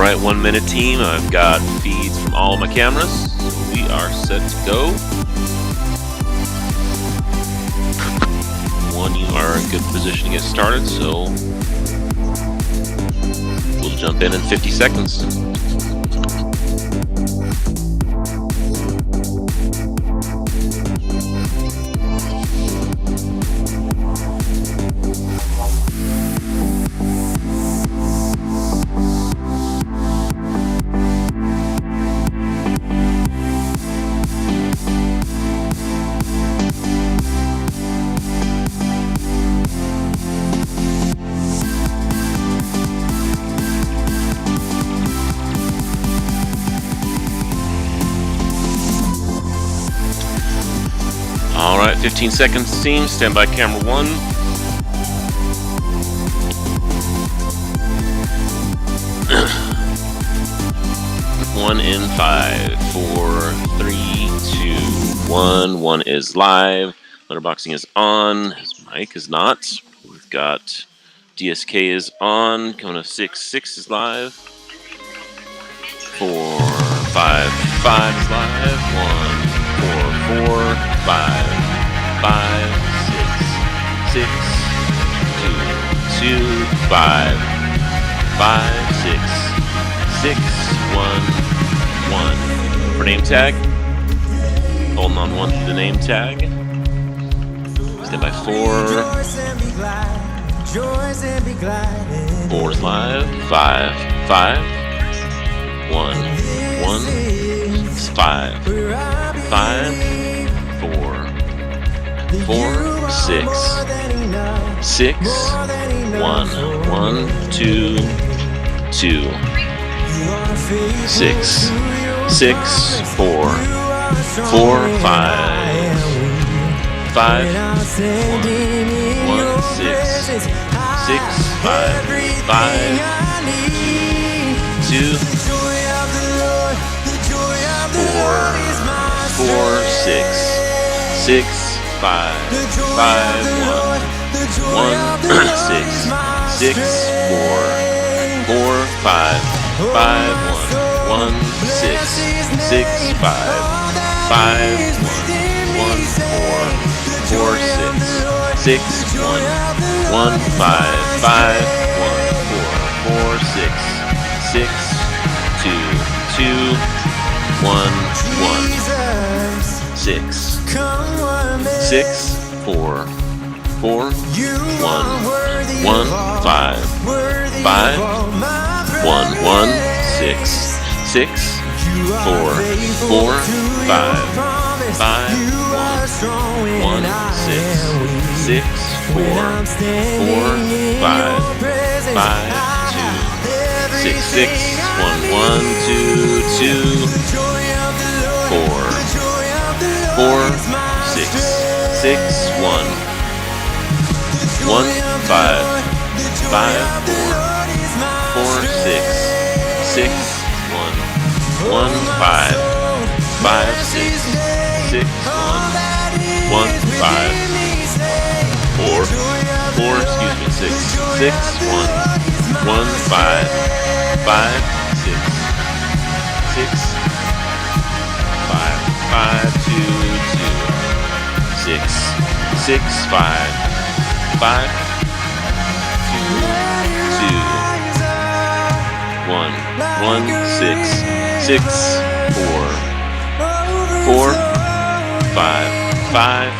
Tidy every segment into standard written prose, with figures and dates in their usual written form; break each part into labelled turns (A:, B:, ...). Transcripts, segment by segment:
A: Alright, 1 minute team. I've got feeds from all my cameras. We are set to go. One, you are in good position to get started, so we'll jump in 50 seconds. Alright, 15 seconds team, stand by camera 1. One in 5, 4, 3, 2, 1. One is live. Letterboxing is on. His mic is not. We've got DSK is on. Coming to 6, 6 is live. 4, 5, 5 is live. 1, 4, 4, 5, 5, 6, 6, 2, 2, 5, 5, 6, 6, 1, 1. For name tag, holding on 1 through the name tag. Stand by 4. 4 is live. 5, 5, 1, 1, 5, 5. 4, 6, 6, 1, 1, 2, 2, 6, 6, 4, 4, 5, 5, 1, 6, 6, 5, 5, 2, 4, 6, 6, 5, 5, 1, 1, 6, 6, 4, 4, 5, 5, 1, 1, 6, 6, 5, 5, 1, 4, 4, 6, 6, 1, 1, 5, 5, 1, 4, 4, 6, 6, 2, 2, 1, 1, 6, 6, 4, 4, 1, 1, 5, 5, 1, 1, 6, 6, 4, 4, 5, 5, 1, 1, 6, 6, 4, 4, 5, 5, 2, 6, 6, 1, 1, 2, 2, 4, 4, 6, 6, 1, 1, 5, 5, 4, 4, 6, 6, 1, 1, 5, 5, 6, 6, 1, 1, 5, 4, 4, excuse me, 6, 6, 1, 1, 5, 5, 6, 6, 5, 5, 2, 2, 6, 6, 5, 5, 2, 2, 1, 1, 6, 6, 4, 4, 5, 5,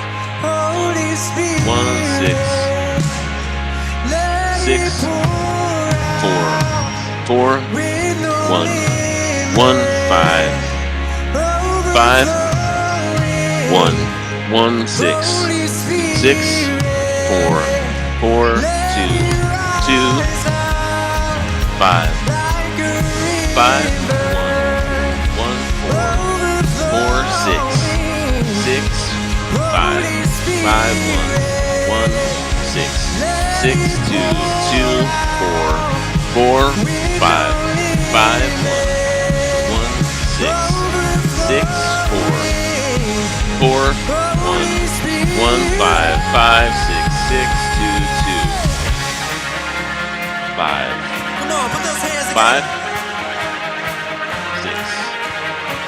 A: 1, 6, 6, 4, 4, 1, 1, 5, 5, 1, 1, 6, 6, 4, 4, 2, 2, 5, 5, 1, 1, 4, 4, 6, 6, 5, 5, 1, 1, 6, 6, 2, 2, 4, 4, 5, 5, 1, 6, 6, 4, 4, 1, 5, 5, 6, 6, 2, 2, 5, 5,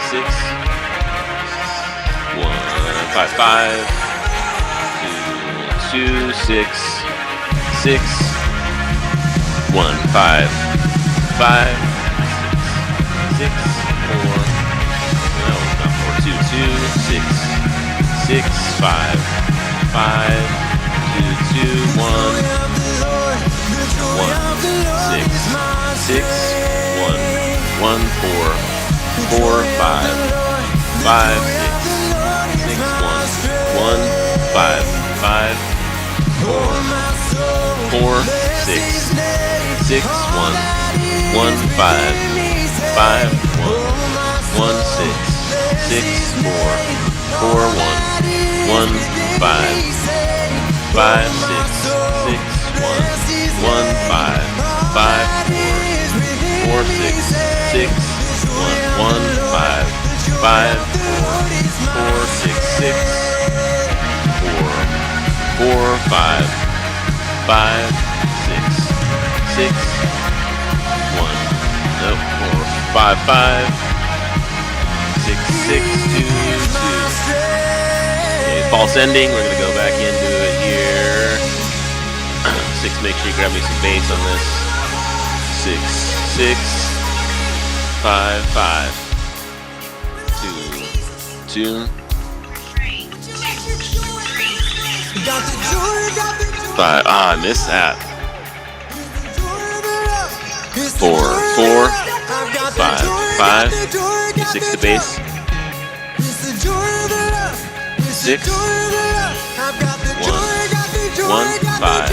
A: 6, 1, 5, 5, 2, 6, 6, 1, 5, 5, 6, 4, no, not 4, 2, 2, 6, 6, 5, 5, 2, 2, 1, 1, 6, 6, 1, 1, 4, 4, 5, 5, 6, 6, 1, 1, 5, 5, 4, 4, 6, 6, 1, 1, 5, 5, 1, 1, 6, 6, 4, 4, 1, 1, 5, 5, 6, 6, 1, 1, 5, 5, 4, 4, 6, 6, 1, 1, 5, 5, 4, 6, 6, 4, 4, 5, 5, 6, 6, 1, nope, 4, 5, 5, 6, 6, 2, 2. Okay, false ending. We're gonna go back into it here. 6, make sure you grab me some bass on this. 6, 6, 5, 5, 2, 2. 5. Ah, I missed that. 4, 4, 5, 5. 6 to base. 6, 1, 1, 5,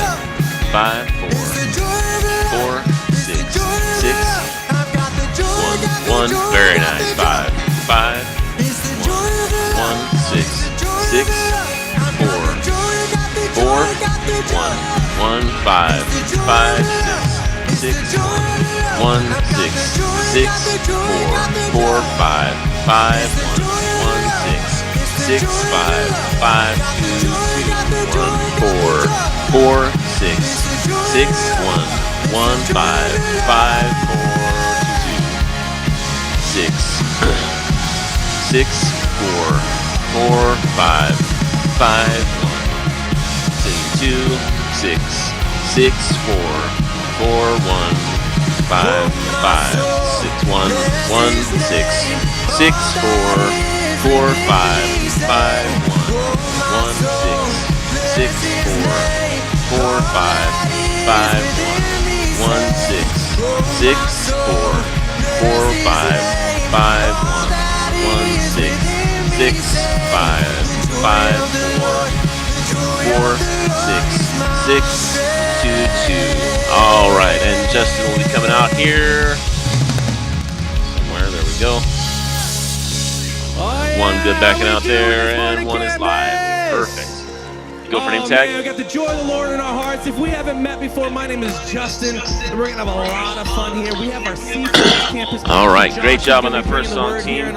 A: 5, 4, 4, 6, 6, 1, 1. Very nice. 5, 5, 1, 6, 6, 4, 4, 1, 1, 5, 5, 6, 6, 1, 6, 6, 4, 4, 5, 5, 1, 6, 6, 5, 5, 2, 2, 1, 4, 4, 6, 6, 1, 1, 5, 5, 4, 2, 2, 6, 6, 4, 4, 5, 5, 1, 2, 6, 6, 4, 4, 1, 5, 5, 6, 1, 1, 6, 6, 4, 4, 5, 5, 1, 1, 6, 6, 4, 4, 5, 5, 1, 1, 6, 6, 4, 4, 5, 5, 1, 1, 6, 6, 5, 5, 4, 6, 6, 2, 2. All right, and Justin will be coming out here somewhere. There we go. One good backing out there, and one is live. Perfect. Go for name tag.
B: Man, we got the joy of the Lord in our hearts. If we haven't met before, my name is Justin, and we're gonna have a lot of fun here. We have our C4 campus.
A: All right, great job on that first song, team.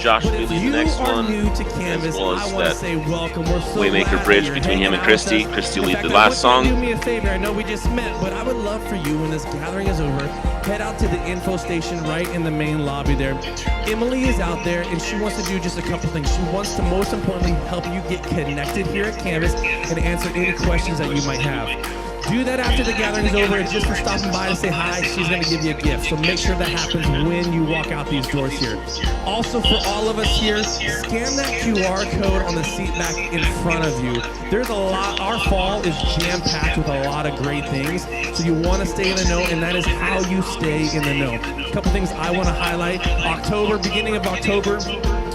A: Josh will be leading the next one,
B: new to Canvas,
A: as well as
B: I want to
A: that
B: say welcome. We're so
A: Waymaker Bridge between him and Christy. Christy will lead the last song.
B: Do me a favor. I know we just met, but I would love for you when this gathering is over, head out to the info station right in the main lobby there. Emily is out there, and she wants to do just a couple things. She wants to most importantly help you get connected here at Canvas and answer any questions that you might have. Do that after the gathering is over, and just for stopping by to say hi, she's going to give you a gift. So make sure that happens when you walk out these doors here. Also, for all of us here, scan that QR code on the seat back in front of you. There's a lot. Our fall is jam-packed with a lot of great things, so you want to stay in the know, and that is how you stay in the know. A couple things I want to highlight. October, beginning of October,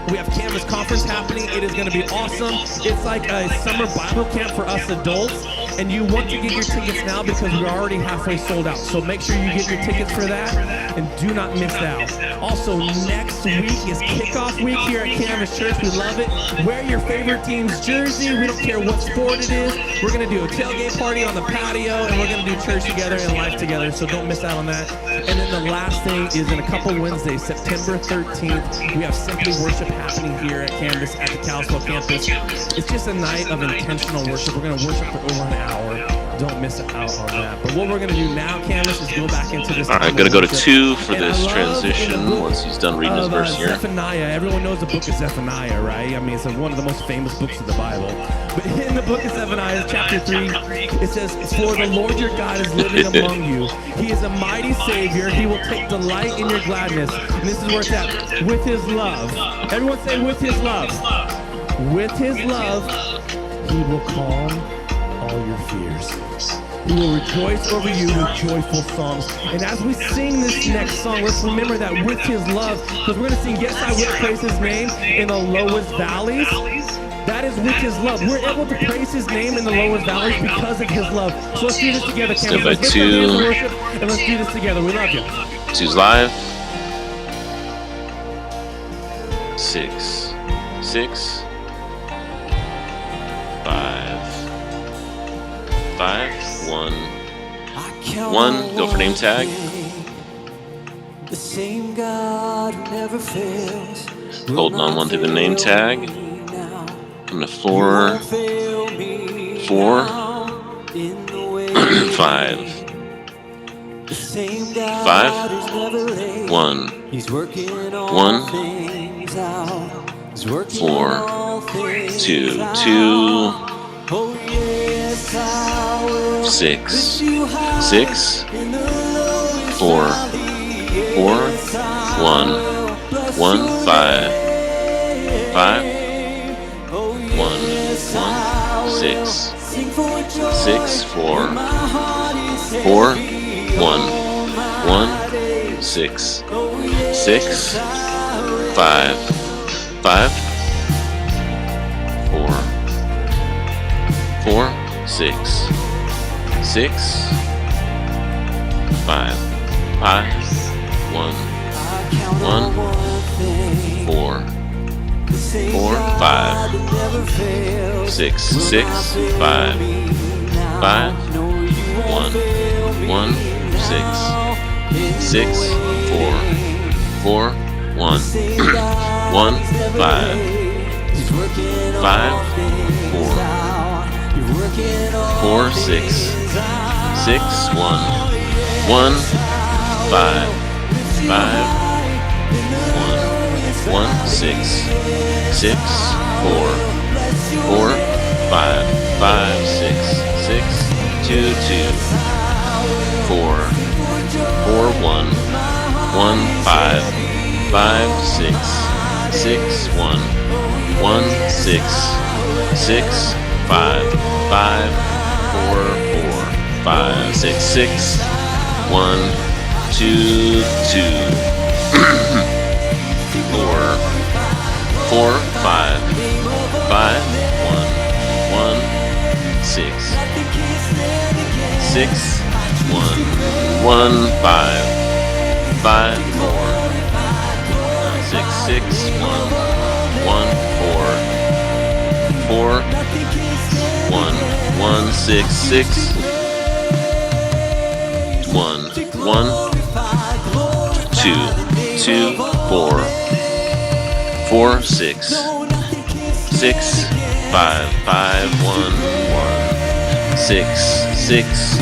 B: we have Canvas Conference happening. It is going to be awesome. It's like a summer Bible camp for us adults, and you want to get your tickets now because we're already halfway sold out. So make sure you get your tickets for that, and do not miss out. Also, next week is kickoff week here at Canvas Church. We love it. Wear your favorite team's jersey. We don't care what sport it is. We're going to do a tailgate party on the patio, and we're going to do church together and life together, so don't miss out on that. And then the last thing is in a couple Wednesdays, September 13th, we have Simply Worship happening here at Canvas at the Kalispell campus. It's just a night of intentional worship. We're going to worship for over an hour. Don't miss out on that. But what we're going to do now, Canvas, is go back into this.
A: All right, gonna go to 2 for this transition once he's done reading his verse here.
B: Zephaniah. Everyone knows the book of Zephaniah, right? I mean, it's one of the most famous books of the Bible. But in the book of Zephaniah, chapter 3, it says, "For the Lord your God is living among you. He is a mighty Savior. He will take delight in your gladness." And this is where it's at. With his love. Everyone say, with his love. With his love, he will calm all your fears. He will rejoice over you with joyful songs. And as we sing this next song, let's remember that with his love, because we're going to sing, "Yes, I will praise his name in the lowest valleys." That is with his love. We're able to praise his name in the lowest valleys because of his love. So let's do this together, Cameron. Let's lift our hands in worship, and let's do this together. We love you.
A: 2's live. 6, 6, 5, 5, 1, 1. Go for name tag.
C: The same God who never fails.
A: Holding on 1 through the name tag. On the 4, 4, 5, 5, 1, 1, 4, 2, 2, 6, 6, 4, 4, 1, 1, 5, 5, 1, 6, 6, 4, 4, 1, 1, 6, 6, 5, 5, 4, 4, 6, 6, 5, 5, 1, 1, 4, 4, 5, 6, 6, 5, 5, 1, 1, 6, 6, 4, 4, 1, 1, 5, 5, 4, 4, 6, 6, 1, 1, 5, 5, 1, 1, 6, 6, 4, 4, 5, 5, 6, 6, 2, 2, 4, 4, 1, 1, 5, 5, 6, 6, 1, 1, 6, 6, 5, 5, 4, 4, 5, 6, 6, 1, 2, 2, 4, 4, 5, 5, 1, 1, 6, 6, 1, 1, 5, 5, 4, 6, 6, 1, 1, 4, 4, 1, 1, 6, 6, 1, 1, 2, 2, 4, 4, 6, 6, 5, 5, 1, 1, 6, 6,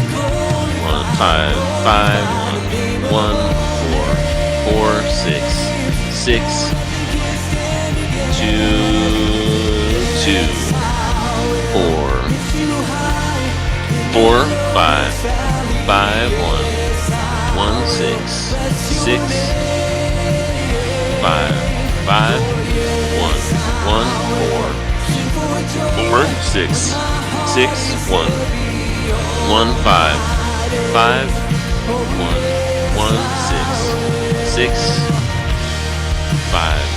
A: 1, 5, 5, 1, 1, 4, 4, 6, 6, 2, 2, 4, 4, 5, 5, 1, 1, 6, 6, 5, 5, 1, 1, 4, 4, 6, 6, 1, 1, 5, 5, 1, 1, 6, 6, 5,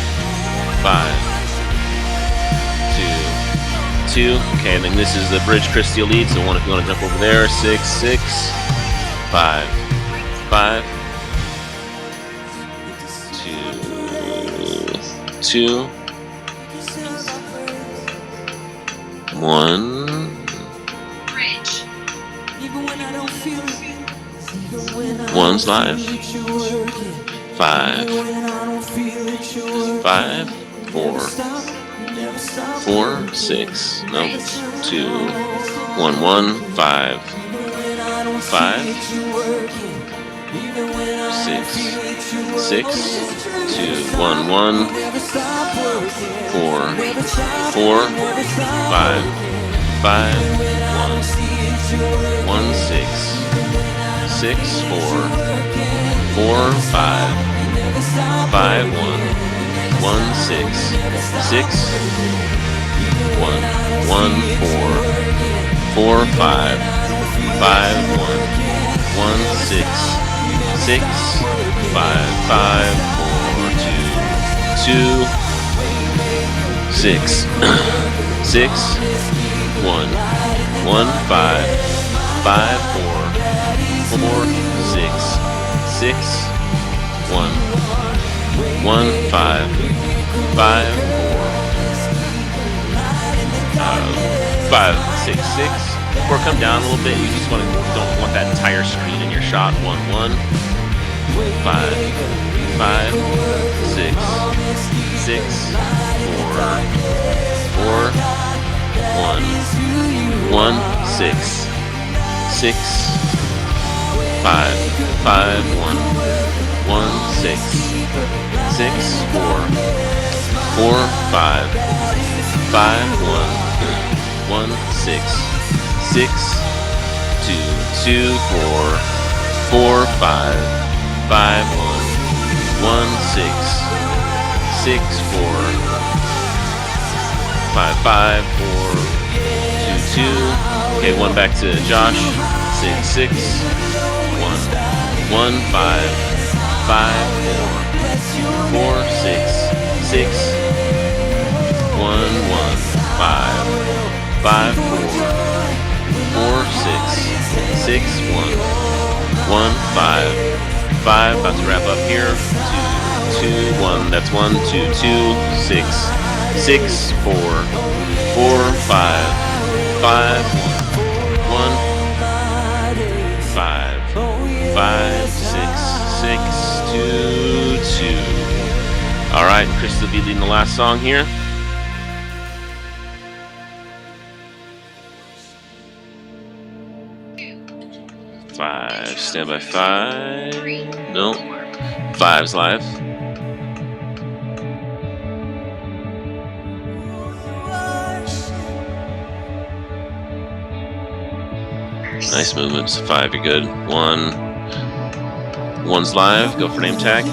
A: 5, 2, 2. Okay, and then this is the bridge Christy will lead, so if you want to jump over there, 6, 6, 5, 5, 2, 2, 1. One's live. 5, 5, 4, 4, 6, no, 2, 1 1 5 5 6 6 2 1 1 4 4 5 5 1 1 6 6 4 4 5 5 1 1 6 6 1 1 4 4 5 5 1 1 6 6 5 5 4 2 6 6 1 1 5 5 4 4 6 6 1 1 5 5 5 6 6. Or come down a little bit. You just don't want that entire screen in your shot. 1 1 5 5 6 6 4 4 1 1 6 6 5 5 1 1 6 6 4 4 5 5 1 1 6 6 2 2 4 4 5 5 1 1 6 6 4 5 5 4 2 2. Okay, one back to Josh. 6 6 1 1 5 5 4 4 6 6 1 1 5 5 4 4 6 6 1 1 5 5. About to wrap up here. 2 2 1. That's 1 2 2 6 6 4 4 5 5 1 5 5 6 6 2 2. All right, Chris will be leading the last song here. Five, stand by 5. No, 5's live. Nice movements. 5, you're good. 1's live. Go for name tag.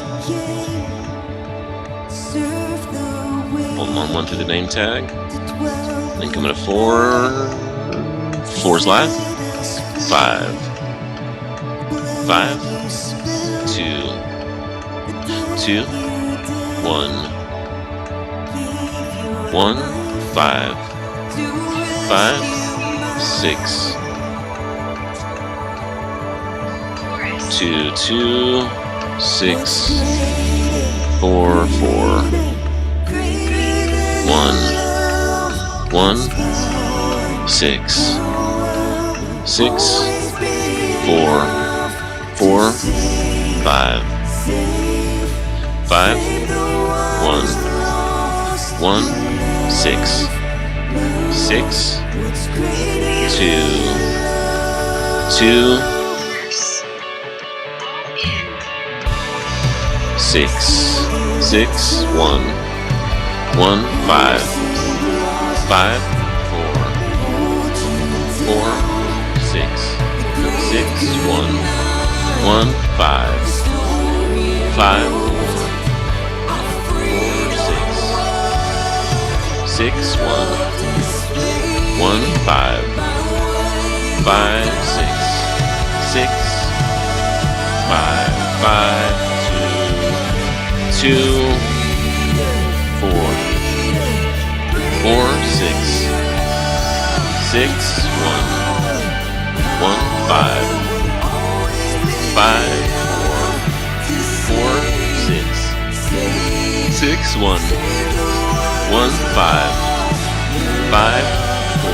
A: Hold on 1 through the name tag. Then coming to 4. 4's live. 5 5 2 2 1 1 5 5 6 2 2 6 4 4 1 1 6 6 4 4 5 5 1 1 6 6 2 2 6 6 1 1 5 5 4 4 6 6 1 1 5 5 4 6 6 1 1 5 5 6 6 5 5 2 2 4 4 6 6 1 1 5 5 4 6 6 1 1 5 5 4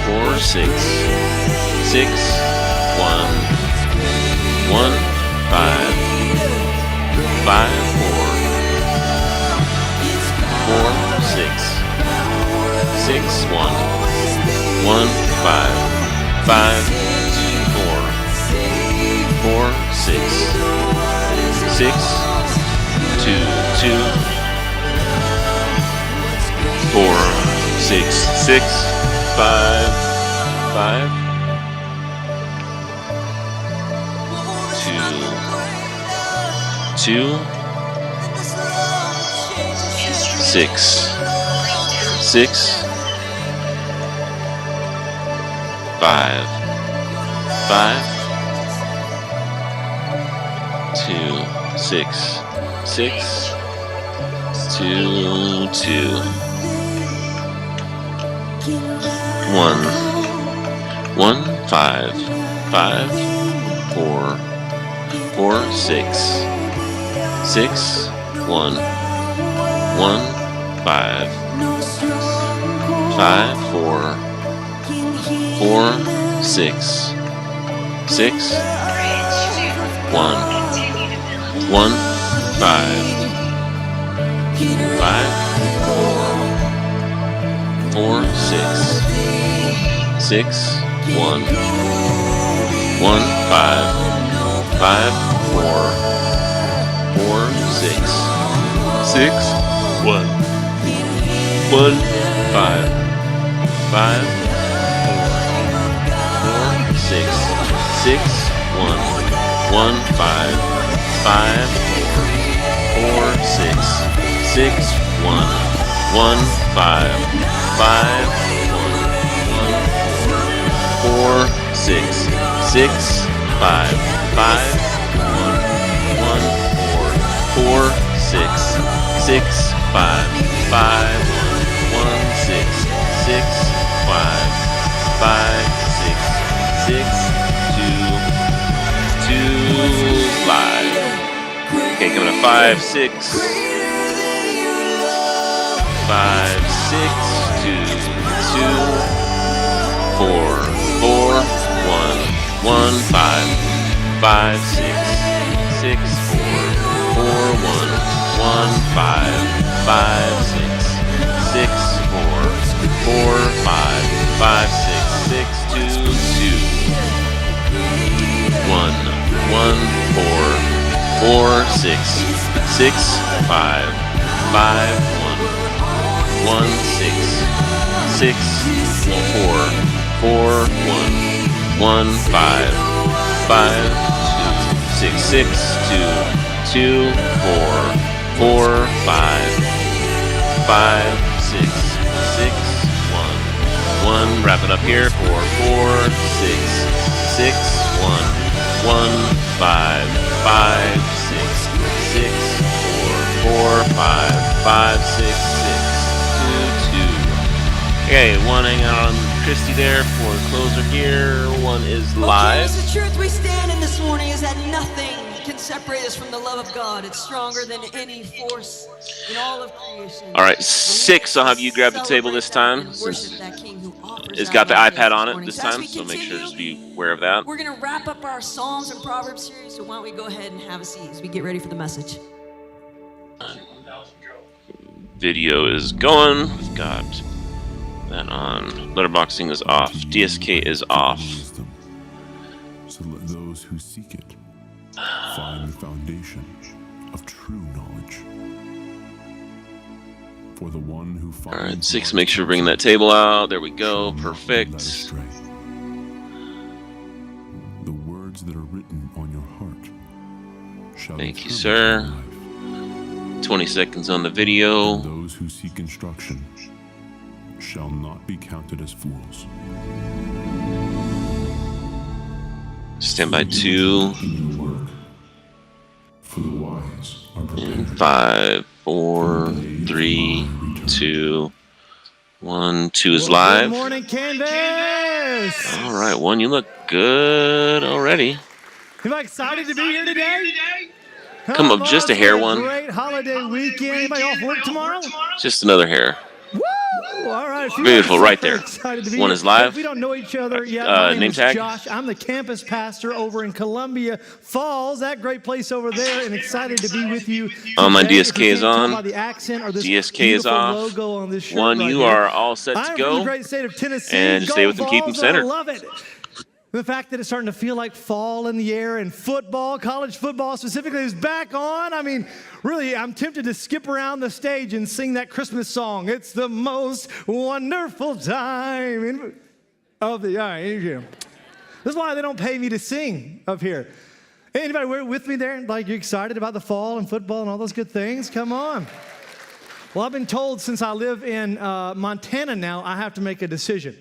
A: 4 6 6 1 1 5 5 4 4 6 6 1 1, 5, 5, 4, 4, 6, 6, 2, 2, 4, 6, 6, 5, 5, 2, 2, 6, 6, 5, 5, 2, 6, 6, 2, 2, 1, 1, 5, 5, 4, 4, 6, 6, 1, 1, 5, 5, 4, 4, 6, 6, 1, 1, 5, 5, 4, 4, 6, 6, 1, 1, 5, 5, 4, 4, 6, 6, 1, 1, 5, 5, 4, 6, 6, 1, 1, 5, 5, 4, 6, 6, 1, 1, 5, 5, 1, 4, 6, 6, 5, 5, 1, 1, 4, 4, 6, 6, 5, 5, 1, 6, 6, 5, 5, 6, 6, 2, 2, live. Okay, coming to 5, 6, 5, 6, 2, 2, 4, 4, 1, 1, 5, 5, 6, 6, 4, 4, 1, 1, 5, 5, 6, 6, 4, 4, 5, 5, 6, 6, 2, 2, 1, 1, 4, 4, 6, 6, 5, 5, 1, 6, 6, 4, 4, 1, 1, 5, 5, 2, 6, 6, 2, 2, 4, 4, 5, 5, 6, 6, 1, 1. Wrap it up here. 4, 4, 6, 6, 1, 1, 5, 5, 6, 6, 4, 4, 5, 5, 6, 6. Okay, one hanging out on Christy there for the closer here. One is live.
C: Okay, the truth we stand in this morning is that nothing can separate us from the love of God. It's stronger than any force in all of creation.
A: All right, 6. I'll have you grab the table this time, since it's got the iPad on it this time, so make sure to just be aware of that.
C: We're going to wrap up our Psalms and Proverbs series, so why don't we go ahead and have a seat as we get ready for the message.
A: Video is going. We've got that on. Letterboxing is off. DSK is off.
D: So let those who seek it find the foundation of true knowledge. For the one who finds.
A: All right, 6. Make sure to bring that table out. There we go. Perfect.
D: The words that are written on your heart shall.
A: Thank you, sir. 20 seconds on the video.
D: Those who seek instruction shall not be counted as fools.
A: Stand by 2.
D: For the wise are prepared.
A: And 5, 4, 3, 2, 1. 2 is live.
B: Good morning, Canvas!
A: All right, 1. You look good already.
B: You excited to be here today?
A: Come up just a hair, 1.
B: Great holiday weekend. Anybody off work tomorrow?
A: Just another hair.
B: Woo!
E: Well, all right. If you
A: Beautiful,
E: guys
A: right
E: are
A: there.
E: excited to be
A: One
E: here.
A: is live.
E: If we don't know each other yet, my name
A: name
E: is
A: tag.
E: Josh. I'm the campus pastor over in Columbia Falls, that great place over there, and excited to be with you
A: My
E: today. If
A: DSK
E: you
A: is
E: can't tell
A: on.
E: by the accent or this
A: DSK is
E: beautiful
A: off.
E: logo on this shirt
A: One,
E: right
A: you
E: here,
A: are all set to
E: I'm from the
A: go.
E: great state of Tennessee.
A: And just
E: Go
A: stay with them, keep them
E: Vols,
A: centered.
E: I love it. The fact that it's starting to feel like fall in the air and football, college football specifically, is back on. I mean, really, I'm tempted to skip around the stage and sing that Christmas song. It's the most wonderful time of the year. This is why they don't pay me to sing up here. Anybody with me there? Like, you're excited about the fall and football and all those good things? Come on. Well, I've been told since I live in Montana now, I have to make a decision.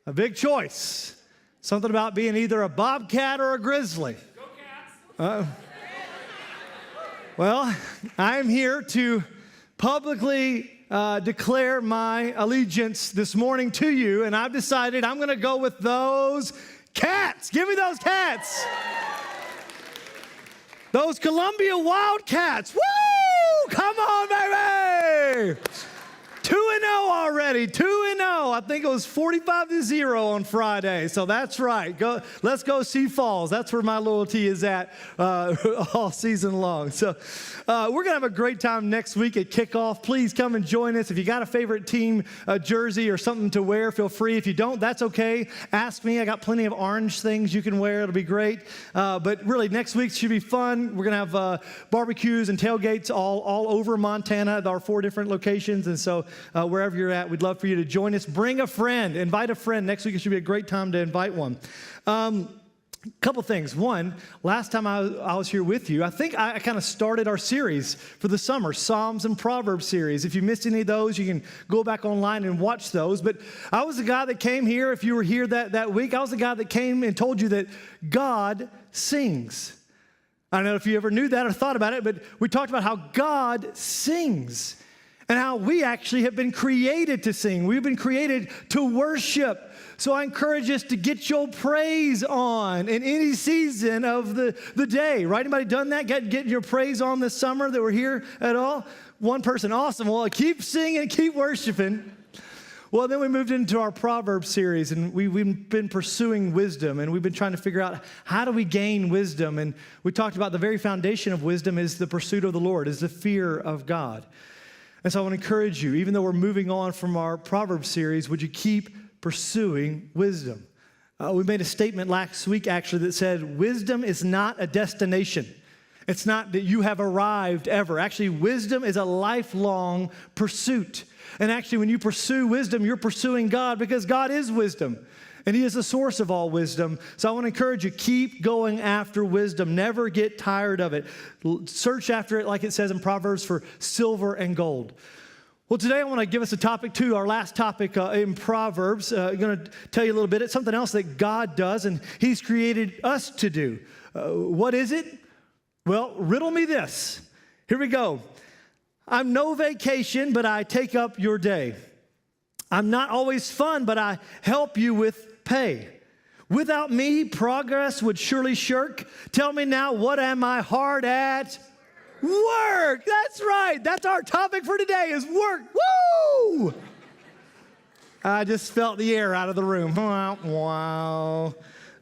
E: A big choice. Something about being either a bobcat or a grizzly. Go Cats! Well, I'm here to publicly declare my allegiance this morning to you, and I've decided I'm going to go with those Cats. Give me those Cats. Those Columbia Wildcats. Woo! Come on, baby! 2-0 already, 2-0. I think it was 45-0 on Friday, so that's right. Let's go see Falls. That's where my loyalty is at all season long. So we're going to have a great time next week at kickoff. Please come and join us. If you got a favorite team jersey or something to wear, feel free. If you don't, that's okay. Ask me. I got plenty of orange things you can wear. It'll be great. But really, next week should be fun. We're going to have barbecues and tailgates all over Montana at our 4 different locations, and so wherever you're at, we'd love for you to join us. Bring a friend. Invite a friend. Next week, it should be a great time to invite one. Couple things. One, last time I was here with you, I think I kind of started our series for the summer, Psalms and Proverbs series. If you missed any of those, you can go back online and watch those. But I was the guy that came here, if you were here that week, I was the guy that came and told you that God sings. I don't know if you ever knew that or thought about it, but we talked about how God sings. And how we actually have been created to sing. We've been created to worship. So I encourage us to get your praise on in any season of the day, right? Anybody done that? Get your praise on this summer that we're here at all? One person, awesome. Well, keep singing, keep worshiping. Well, then we moved into our Proverbs series, and we've been pursuing wisdom, and we've been trying to figure out how do we gain wisdom. And we talked about the very foundation of wisdom is the pursuit of the Lord, is the fear of God. And so I want to encourage you, even though we're moving on from our Proverbs series, would you keep pursuing wisdom? We made a statement last week, actually, that said, wisdom is not a destination. It's not that you have arrived ever. Actually, wisdom is a lifelong pursuit. And actually, when you pursue wisdom, you're pursuing God because God is wisdom. And He is the source of all wisdom. So I want to encourage you, keep going after wisdom. Never get tired of it. Search after it, like it says in Proverbs, for silver and gold. Well, today I want to give us a topic too, our last topic in Proverbs. I'm going to tell you a little bit. It's something else that God does, and He's created us to do. What is it? Well, riddle me this. Here we go. I'm no vacation, but I take up your day. I'm not always fun, but I help you with pay. Without me, progress would surely shirk. Tell me now, what am I hard at? Work. That's right. That's our topic for today is work. Woo! I just felt the air out of the room. Wow.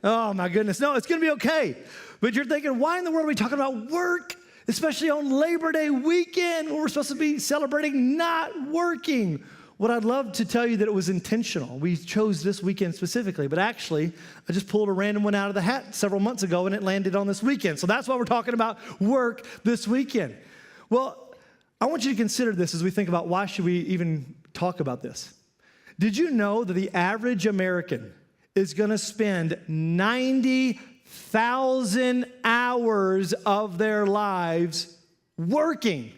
E: Oh, my goodness. No, it's going to be okay. But you're thinking, why in the world are we talking about work? Especially on Labor Day weekend when we're supposed to be celebrating not working. What I'd love to tell you that it was intentional. We chose this weekend specifically, but actually, I just pulled a random one out of the hat several months ago, and it landed on this weekend. So that's why we're talking about work this weekend. Well, I want you to consider this as we think about why should we even talk about this. Did you know that the average American is going to spend 90,000 hours of their lives working?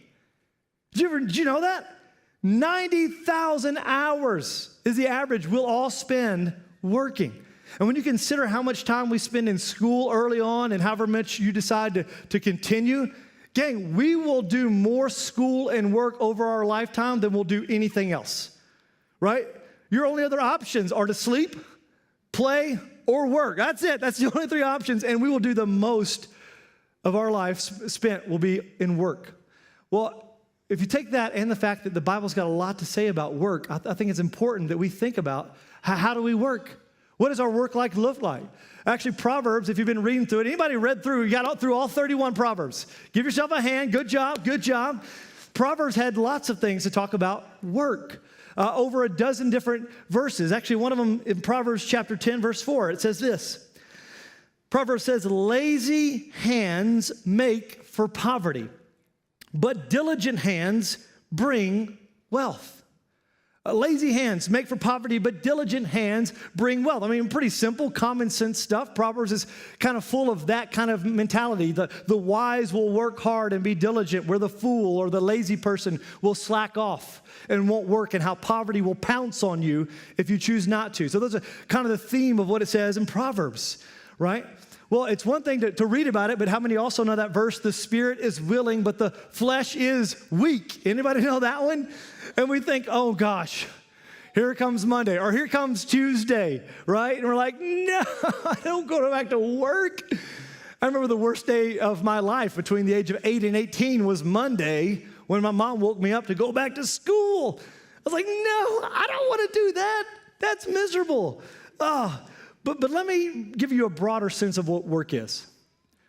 E: Did you know that? 90,000 hours is the average we'll all spend working. And when you consider how much time we spend in school early on and however much you decide to continue, gang, we will do more school and work over our lifetime than we'll do anything else, right? Your only other options are to sleep, play, or work. That's it. That's the only 3 options, and we will do the most of our life spent will be in work. Well, if you take that and the fact that the Bible's got a lot to say about work, I think it's important that we think about how do we work? What does our work life look like? Actually, Proverbs, if you've been reading through it, anybody read through, you got through all 31 Proverbs. Give yourself a hand. Good job, good job. Proverbs had lots of things to talk about work. Over a dozen different verses. Actually, one of them in Proverbs chapter 10, verse 4, it says this. Proverbs says, lazy hands make for poverty, but diligent hands bring wealth. Lazy hands make for poverty, but diligent hands bring wealth. I mean, pretty simple, common sense stuff. Proverbs is kind of full of that kind of mentality. The wise will work hard and be diligent, where the fool or the lazy person will slack off and won't work, and how poverty will pounce on you if you choose not to. So those are kind of the theme of what it says in Proverbs, right? Well, it's one thing to read about it, but how many also know that verse, the spirit is willing, but the flesh is weak? Anybody know that one? And we think, oh gosh, here comes Monday, or here comes Tuesday, right? And we're like, no, I don't go back to work. I remember the worst day of my life between the age of 8 and 18 was Monday, when my mom woke me up to go back to school. I was like, no, I don't want to do that. That's miserable. But let me give you a broader sense of what work is.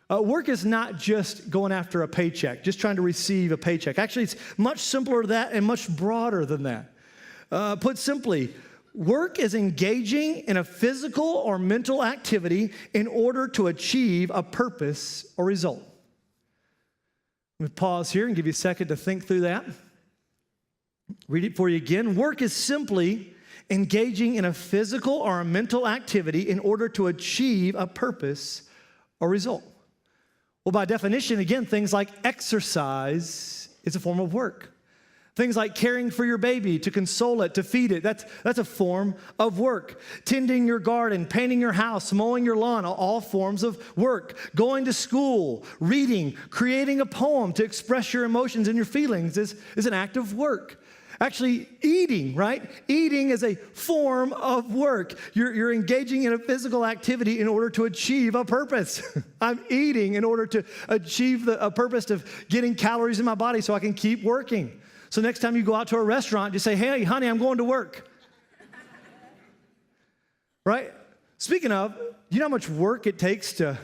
E: Work is not just going after a paycheck, just trying to receive a paycheck. Actually, it's much simpler than that and much broader than that. Put simply, work is engaging in a physical or mental activity in order to achieve a purpose or result. Let me pause here and give you a second to think through that. Read it for you again. Work is simply engaging in a physical or a mental activity in order to achieve a purpose or result. Well, by definition, again, things like exercise is a form of work. Things like caring for your baby, to console it, to feed it, that's a form of work. Tending your garden, painting your house, mowing your lawn, all forms of work. Going to school, reading, creating a poem to express your emotions and your feelings is an act of work. Actually, eating, right? Eating is a form of work. You're engaging in a physical activity in order to achieve a purpose. I'm eating in order to achieve a purpose of getting calories in my body so I can keep working. So next time you go out to a restaurant, just say, hey, honey, I'm going to work. Right? Speaking of, you know how much work it takes to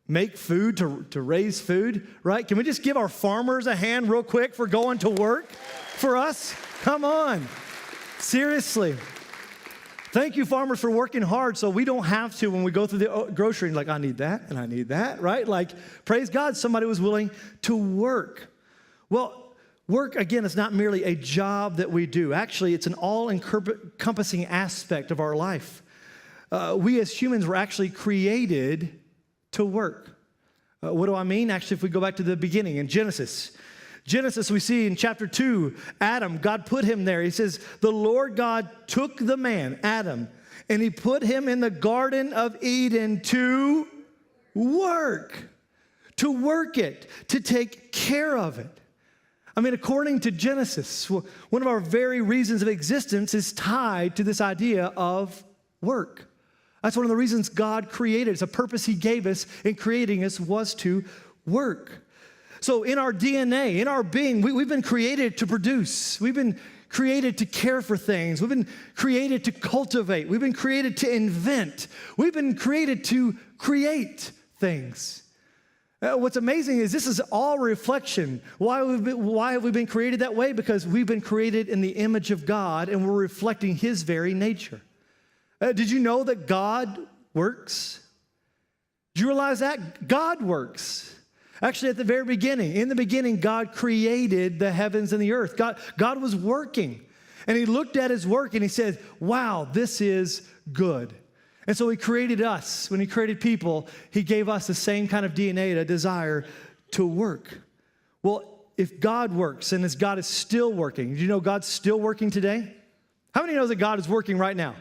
E: make food, to raise food, right? Can we just give our farmers a hand real quick for going to work for us? Come on. Seriously. Thank you, farmers, for working hard so we don't have to when we go through the grocery and like, I need that and I need that, right? Like, praise God, somebody was willing to work. Well, work, again, is not merely a job that we do. Actually, it's an all-encompassing aspect of our life. We as humans were actually created to work. What do I mean? Actually, if we go back to the beginning in Genesis, we see in chapter 2, Adam, God put him there. He says, the Lord God took the man, Adam, and he put him in the Garden of Eden to work it, to take care of it. I mean, according to Genesis, one of our very reasons of existence is tied to this idea of work. That's one of the reasons God created us. A purpose he gave us in creating us was to work. So in our DNA, in our being, we've been created to produce. We've been created to care for things. We've been created to cultivate. We've been created to invent. We've been created to create things. What's amazing is this is all reflection. Why have we been created that way? Because we've been created in the image of God and we're reflecting his very nature. Did you know that God works? Did you realize that? God works. Actually, at the very beginning, in the beginning, God created the heavens and the earth. God was working. And he looked at his work and he said, wow, this is good. And so he created us. When he created people, he gave us the same kind of DNA, a desire to work. Well, if God works and as God is still working, do you know God's still working today? How many knows that God is working right now?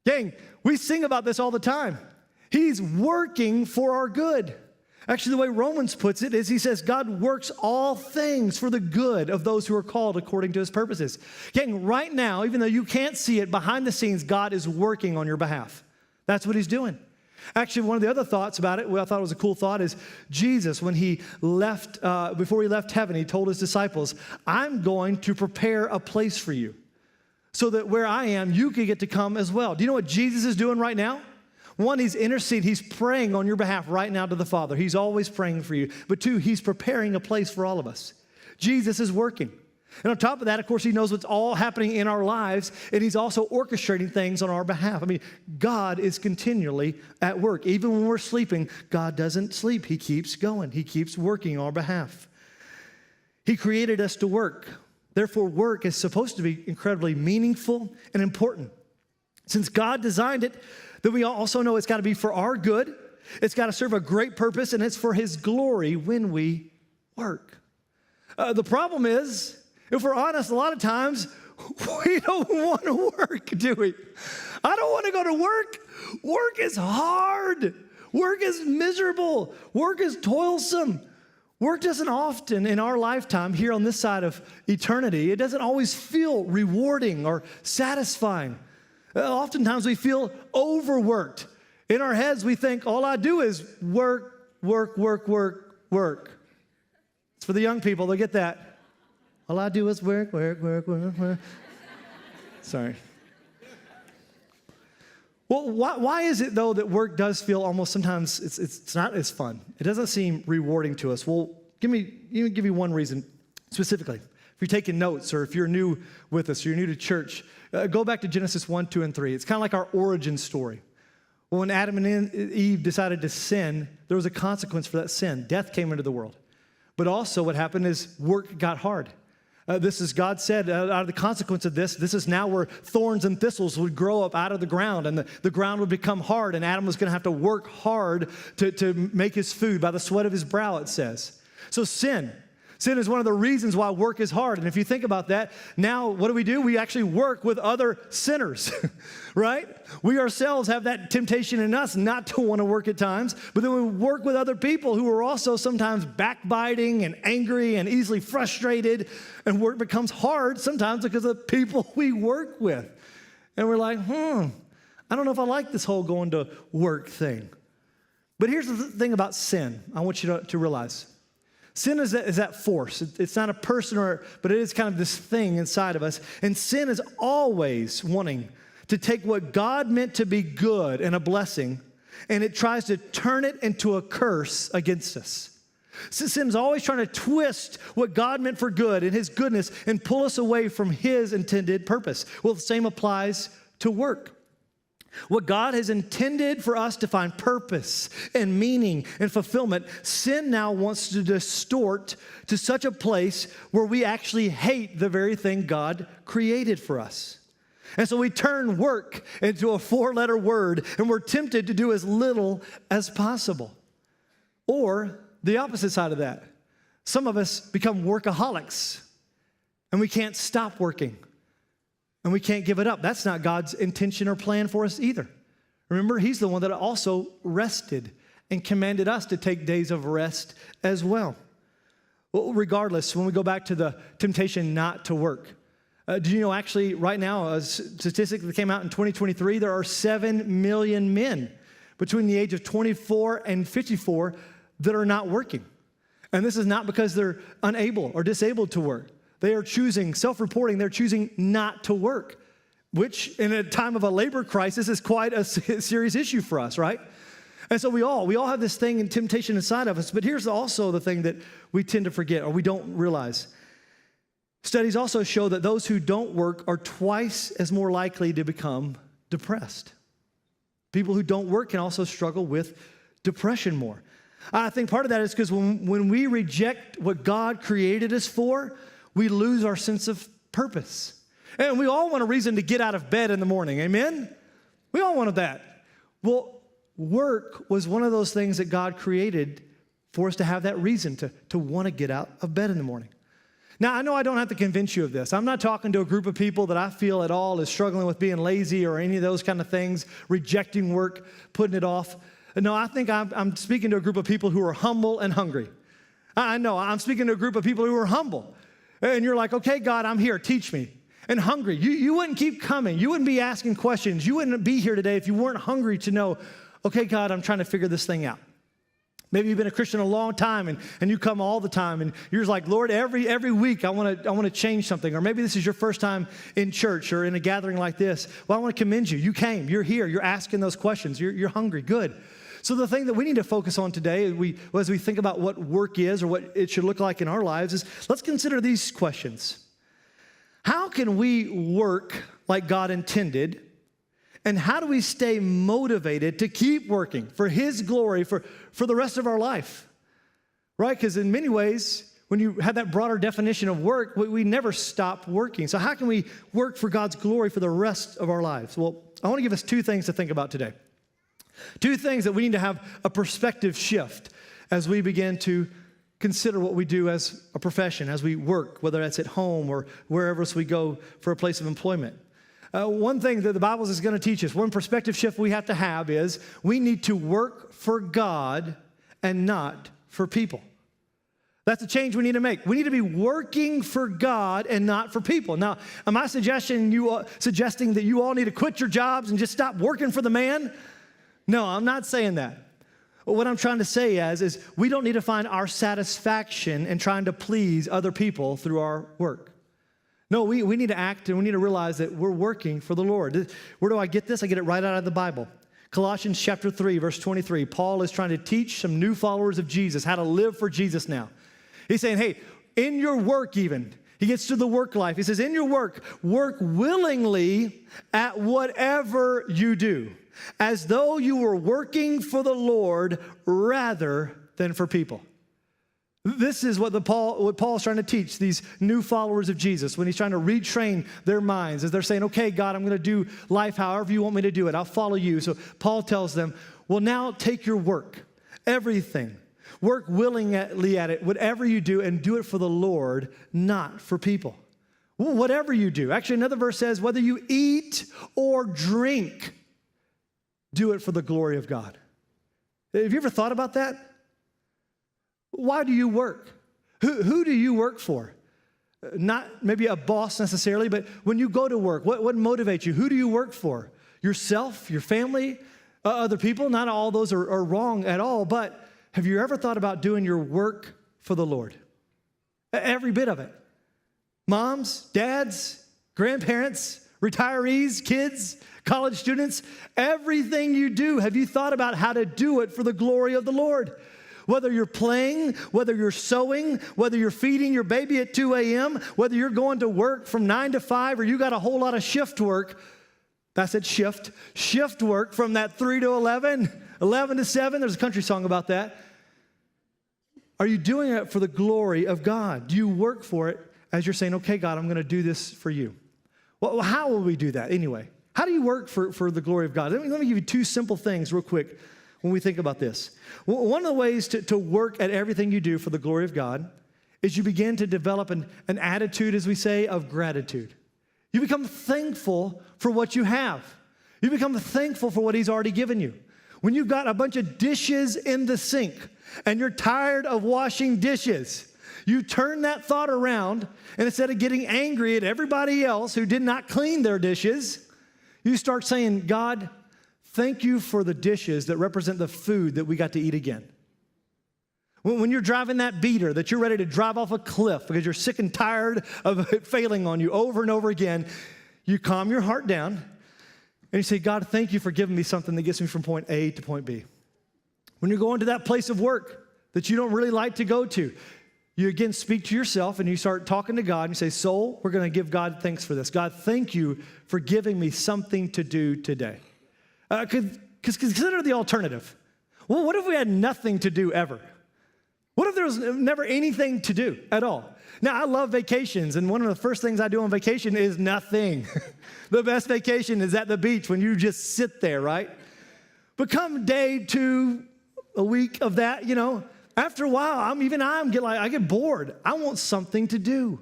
E: Gang, we sing about this all the time. He's working for our good. Actually, the way Romans puts it is he says, God works all things for the good of those who are called according to his purposes. Gang, right now, even though you can't see it, behind the scenes, God is working on your behalf. That's what he's doing. Actually, one of the other thoughts about it, what I thought was a cool thought, is Jesus, when he left, before he left heaven, he told his disciples, I'm going to prepare a place for you so that where I am, you can get to come as well. Do you know what Jesus is doing right now? One, he's interceding. He's praying on your behalf right now to the Father. He's always praying for you. But two, he's preparing a place for all of us. Jesus is working. And on top of that, of course, he knows what's all happening in our lives, and he's also orchestrating things on our behalf. I mean, God is continually at work. Even when we're sleeping, God doesn't sleep. He keeps going. He keeps working on our behalf. He created us to work. Therefore, work is supposed to be incredibly meaningful and important. Since God designed it, then we also know it's got to be for our good. It's got to serve a great purpose, and it's for his glory when we work. The problem is, if we're honest, a lot of times we don't want to work, do we? I don't want to go to work. Work is hard. Work is miserable. Work is toilsome. Work doesn't often in our lifetime here on this side of eternity, it doesn't always feel rewarding or satisfying. Oftentimes we feel overworked. In our heads, we think all I do is work, work, work, work, work. It's for the young people, they'll get that. All I do is work, work, work, work, work. Sorry. Well, why is it, though, that work does feel almost sometimes it's not as fun? It doesn't seem rewarding to us. Well, give you one reason specifically. If you're taking notes or if you're new with us or you're new to church, go back to Genesis 1, 2, and 3. It's kind of like our origin story. Well, when Adam and Eve decided to sin, there was a consequence for that sin. Death came into the world. But also what happened is work got hard. This is, God said, out of the consequence of this is now where thorns and thistles would grow up out of the ground, and the ground would become hard, and Adam was going to have to work hard to make his food by the sweat of his brow, it says. So sin is one of the reasons why work is hard. And if you think about that, now what do? We actually work with other sinners, right? We ourselves have that temptation in us not to want to work at times, but then we work with other people who are also sometimes backbiting and angry and easily frustrated, and work becomes hard sometimes because of the people we work with. And we're like, I don't know if I like this whole going to work thing. But here's the thing about sin I want you to realize. Sin is that force. It's not a person, but it is kind of this thing inside of us. And sin is always wanting to take what God meant to be good and a blessing, and it tries to turn it into a curse against us. Sin is always trying to twist what God meant for good and his goodness and pull us away from his intended purpose. Well, the same applies to work. What God has intended for us to find purpose and meaning and fulfillment, sin now wants to distort to such a place where we actually hate the very thing God created for us. And so we turn work into a 4-letter word, and we're tempted to do as little as possible. Or the opposite side of that. Some of us become workaholics, and we can't stop working. And we can't give it up. That's not God's intention or plan for us either. Remember, he's the one that also rested and commanded us to take days of rest as well. Well, regardless, when we go back to the temptation not to work, do you know actually right now, a statistic that came out in 2023, there are 7 million men between the age of 24 and 54 that are not working. And this is not because they're unable or disabled to work. They are choosing, self-reporting, they're choosing not to work, which in a time of a labor crisis is quite a serious issue for us, right? And so we all have this thing and temptation inside of us, but here's also the thing that we tend to forget or we don't realize. Studies also show that those who don't work are twice as more likely to become depressed. People who don't work can also struggle with depression more. I think part of that is because when we reject what God created us for, we lose our sense of purpose. And we all want a reason to get out of bed in the morning, amen? We all wanted that. Well, work was one of those things that God created for us to have that reason to want to get out of bed in the morning. Now, I know I don't have to convince you of this. I'm not talking to a group of people that I feel at all is struggling with being lazy or any of those kind of things, rejecting work, putting it off. No, I think I'm speaking to a group of people who are humble and hungry. I know, I'm speaking to a group of people who are humble. And you're like, okay, God, I'm here, teach me. And hungry. You wouldn't keep coming. You wouldn't be asking questions. You wouldn't be here today if you weren't hungry to know, okay, God, I'm trying to figure this thing out. Maybe you've been a Christian a long time and you come all the time and you're just like, Lord, every week I want to change something. Or maybe this is your first time in church or in a gathering like this. Well, I want to commend you. You came, you're here, you're asking those questions, you're hungry, good. So the thing that we need to focus on today as we think about what work is or what it should look like in our lives is let's consider these questions. How can we work like God intended? And how do we stay motivated to keep working for His glory for the rest of our life? Right? Because in many ways, when you have that broader definition of work, we never stop working. So how can we work for God's glory for the rest of our lives? Well, I want to give us two things to think about today. Two things that we need to have a perspective shift as we begin to consider what we do as a profession, as we work, whether that's at home or wherever else we go for a place of employment. One thing that the Bible is going to teach us, one perspective shift we have to have is we need to work for God and not for people. That's a change we need to make. We need to be working for God and not for people. Now, am I suggesting that you all need to quit your jobs and just stop working for the man? No, I'm not saying that. What I'm trying to say is we don't need to find our satisfaction in trying to please other people through our work. No, we need to act and we need to realize that we're working for the Lord. Where do I get this? I get it right out of the Bible. Colossians chapter 3, verse 23. Paul is trying to teach some new followers of Jesus how to live for Jesus now. He's saying, hey, in your work even, he gets to the work life. He says, in your work willingly at whatever you do, as though you were working for the Lord rather than for people. This is what Paul's trying to teach these new followers of Jesus when he's trying to retrain their minds as they're saying, okay, God, I'm going to do life however you want me to do it. I'll follow you. So Paul tells them, well, now take your work, everything. Work willingly at it, whatever you do, and do it for the Lord, not for people. Well, whatever you do. Actually, another verse says, whether you eat or drink, do it for the glory of God. Have you ever thought about that? Why do you work? Who do you work for? Not maybe a boss necessarily, but when you go to work, what motivates you? Who do you work for? Yourself, your family, other people? Not all those are wrong at all, but have you ever thought about doing your work for the Lord? Every bit of it. Moms, dads, grandparents, retirees, kids, college students, everything you do, have you thought about how to do it for the glory of the Lord? Whether you're playing, whether you're sewing, whether you're feeding your baby at 2 a.m., whether you're going to work from 9 to 5 or you got a whole lot of shift work, that's it, shift work from that 3 to 11, 11 to 7, there's a country song about that. Are you doing it for the glory of God? Do you work for it as you're saying, okay, God, I'm going to do this for you? Well, how will we do that anyway? How do you work for the glory of God? Let me give you two simple things real quick when we think about this. One of the ways to work at everything you do for the glory of God is you begin to develop an attitude, as we say, of gratitude. You become thankful for what you have. You become thankful for what He's already given you. When you've got a bunch of dishes in the sink and you're tired of washing dishes, you turn that thought around, and instead of getting angry at everybody else who did not clean their dishes, you start saying, God, thank you for the dishes that represent the food that we got to eat again. When you're driving that beater that you're ready to drive off a cliff because you're sick and tired of it failing on you over and over again, you calm your heart down and you say, God, thank you for giving me something that gets me from point A to point B. When you're going to that place of work that you don't really like to go to, you again speak to yourself and you start talking to God and you say, soul, we're going to give God thanks for this. God, thank you for giving me something to do today. Because consider the alternative. Well, what if we had nothing to do ever? What if there was never anything to do at all? Now, I love vacations, and one of the first things I do on vacation is nothing. The best vacation is at the beach when you just sit there, right? But come day 2, a week of that, after a while, I get bored. I want something to do.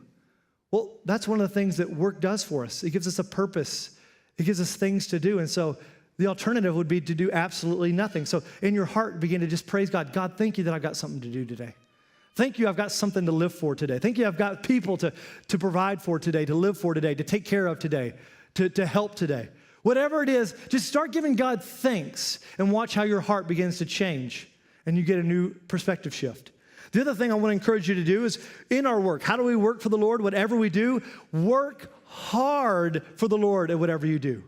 E: Well, that's one of the things that work does for us. It gives us a purpose. It gives us things to do, and so the alternative would be to do absolutely nothing. So in your heart, begin to just praise God. God, thank you that I've got something to do today. Thank you I've got something to live for today. Thank you I've got people to provide for today, to live for today, to take care of today, to help today. Whatever it is, just start giving God thanks and watch how your heart begins to change and you get a new perspective shift. The other thing I want to encourage you to do is in our work, how do we work for the Lord? Whatever we do, work hard for the Lord at whatever you do.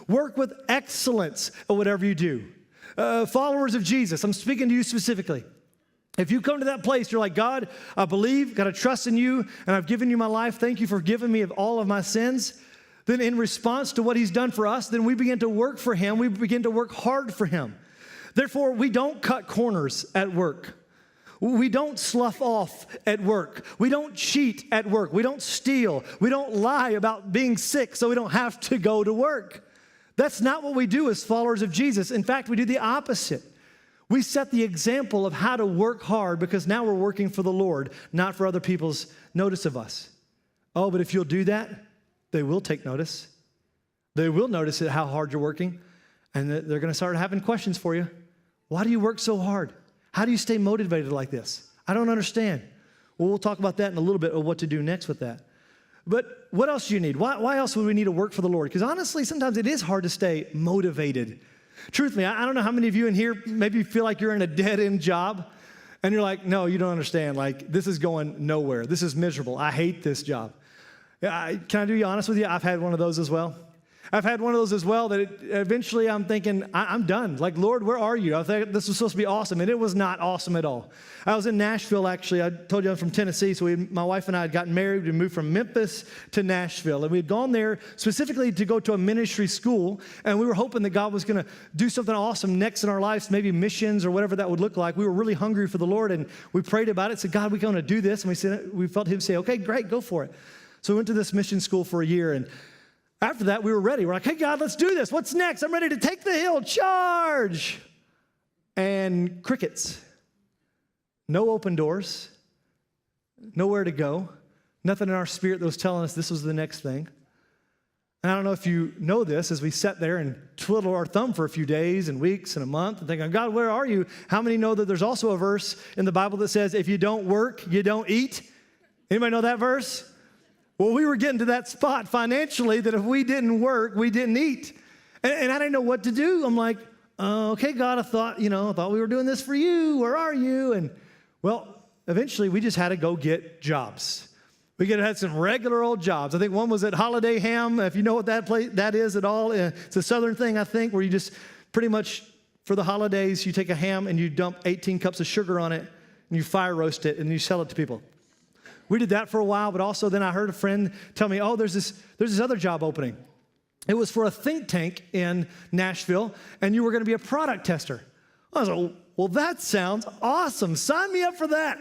E: Work with excellence at whatever you do. Followers of Jesus, I'm speaking to you specifically. If you come to that place, you're like, God, I believe, got to trust in you, and I've given you my life. Thank you for giving me of all of my sins. Then in response to what he's done for us, then we begin to work for him. We begin to work hard for him. Therefore, we don't cut corners at work. We don't slough off at work. We don't cheat at work. We don't steal. We don't lie about being sick so we don't have to go to work. That's not what we do as followers of Jesus. In fact, we do the opposite. We set the example of how to work hard because now we're working for the Lord, not for other people's notice of us. Oh, but if you'll do that, they will take notice. They will notice how hard you're working, and they're going to start having questions for you. Why do you work so hard? How do you stay motivated like this? I don't understand. Well, we'll talk about that in a little bit of what to do next with that. But what else do you need? Why else would we need to work for the Lord? Because honestly, sometimes it is hard to stay motivated. Truthfully, I don't know how many of you in here maybe feel like you're in a dead-end job, and you're like, no, you don't understand. Like, this is going nowhere. This is miserable. I hate this job. Can I be honest with you? I've had one of those as well. I've had one of those as well that eventually I'm thinking, I'm done. Like, Lord, where are you? I thought this was supposed to be awesome, and it was not awesome at all. I was in Nashville, actually. I told you I'm from Tennessee, so my wife and I had gotten married. We moved from Memphis to Nashville, and we had gone there specifically to go to a ministry school, and we were hoping that God was going to do something awesome next in our lives, maybe missions or whatever that would look like. We were really hungry for the Lord, and we prayed about it, said, God, we're going to do this, and we felt him say, okay, great, go for it. So we went to this mission school for a year, and after that, we were ready. We're like, hey, God, let's do this. What's next? I'm ready to take the hill. Charge. And crickets. No open doors. Nowhere to go. Nothing in our spirit that was telling us this was the next thing. And I don't know if you know this, as we sat there and twiddle our thumb for a few days and weeks and a month and thinking, God, where are you? How many know that there's also a verse in the Bible that says, if you don't work, you don't eat? Anybody know that verse? Well, we were getting to that spot financially that if we didn't work, we didn't eat. And I didn't know what to do. I'm like, okay, God, I thought we were doing this for you. Where are you? And, well, eventually we just had to go get jobs. We had some regular old jobs. I think one was at Holiday Ham, if you know what that is at all. It's a southern thing, I think, where you just pretty much, for the holidays, you take a ham and you dump 18 cups of sugar on it, and you fire roast it, and you sell it to people. We did that for a while, but also then I heard a friend tell me, oh, there's this other job opening. It was for a think tank in Nashville, and you were going to be a product tester. I was like, well, that sounds awesome. Sign me up for that.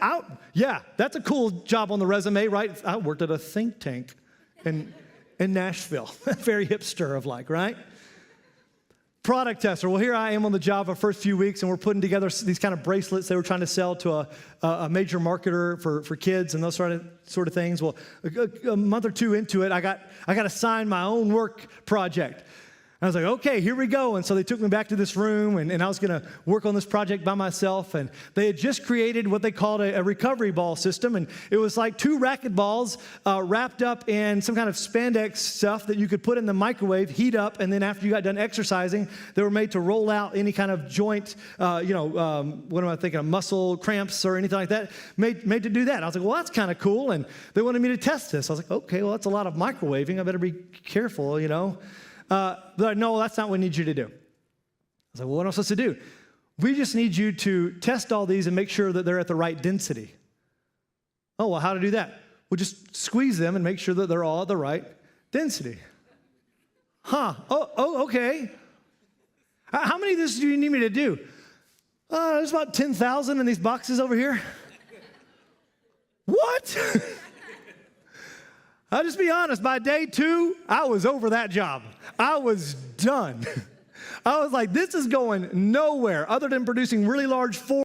E: Yeah, that's a cool job on the resume, right? I worked at a think tank in Nashville. Very hipster of like, right? Product tester. Well, here I am on the job our first few weeks, and we're putting together these kind of bracelets they were trying to sell to a major marketer for kids and those sort of things. Well, a month or two into it, I got assigned my own work project. I was like, okay, here we go. And so they took me back to this room, and I was going to work on this project by myself. And they had just created what they called a recovery ball system. And it was like 2 racket balls wrapped up in some kind of spandex stuff that you could put in the microwave, heat up, and then after you got done exercising, they were made to roll out any kind of joint, what am I thinking, muscle cramps or anything like that, made to do that. I was like, well, that's kind of cool. And they wanted me to test this. I was like, okay, well, that's a lot of microwaving. I better be careful, They're like, no, that's not what we need you to do. I was like, well, what am I supposed to do? We just need you to test all these and make sure that they're at the right density. Oh, well, how to do that? Well, just squeeze them and make sure that they're all at the right density. Huh. Oh, okay. How many of this do you need me to do? There's about 10,000 in these boxes over here. What? I'll just be honest, by day 2, I was over that job. I was done. I was like, this is going nowhere other than producing really large